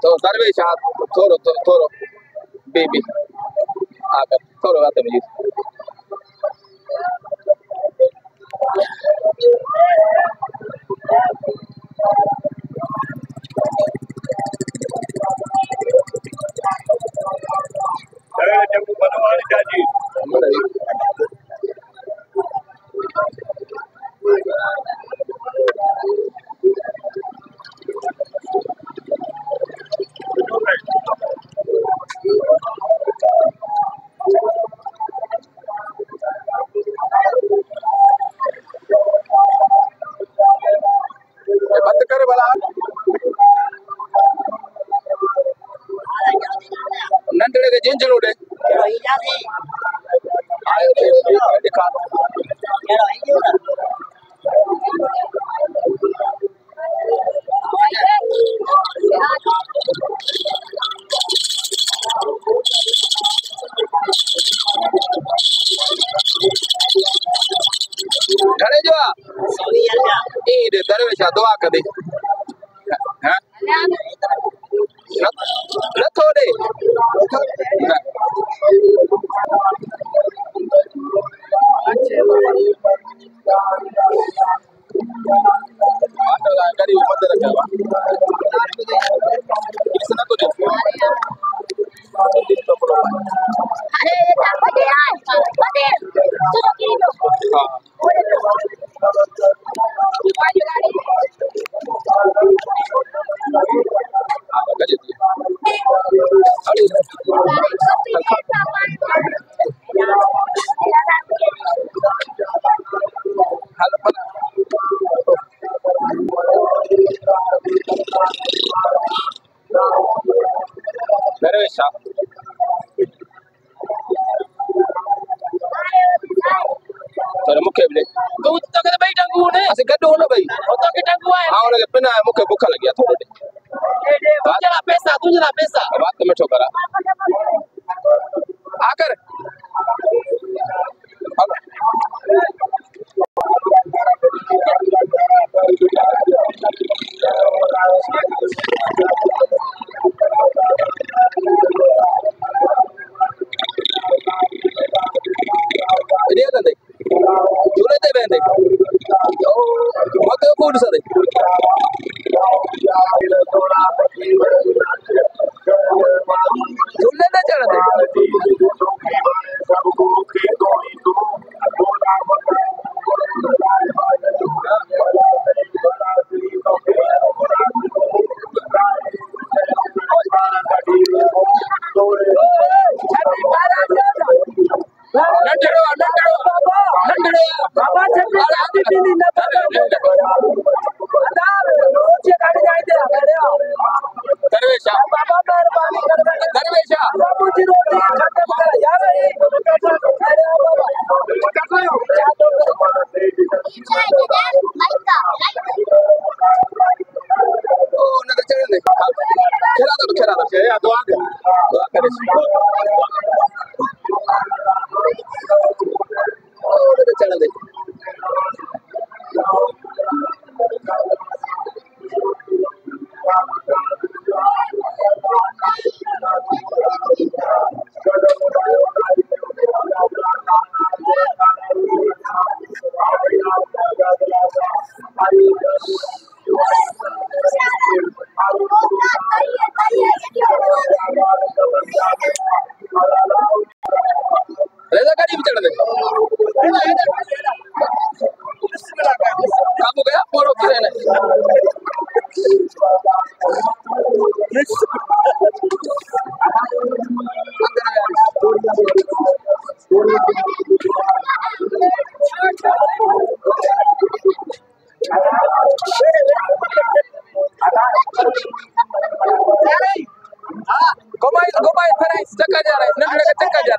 तो दरवेश थोरो थोरो बेबी आकर थोरो आते मुझे बंद कर भला नंढड़े के जिन जरूर आयो दिखा घरे जो ये दरवेश दुआ कर दे हां न थोड़े गरीब मदद करवा इसना तो अरे दरवेश तर मुखे बले तू तो के भाई टंगू ने असे गड्ढो न भाई ओ तो के टंगू है हां उनके पिना मुखे भूख लगी थोड़े तुझला पैसा बात में ठोकरा आकर झूले ते बेंदे मत कूद सदे झूले ते चढ़ते दुआ करे चढ़ दे रेजा गाड़ी भी चढ़ दे काबू गया फोड़ो किरे ने घुमाई फिराई चक्का जा रहा है नंढड़े का चक्का जा रहा है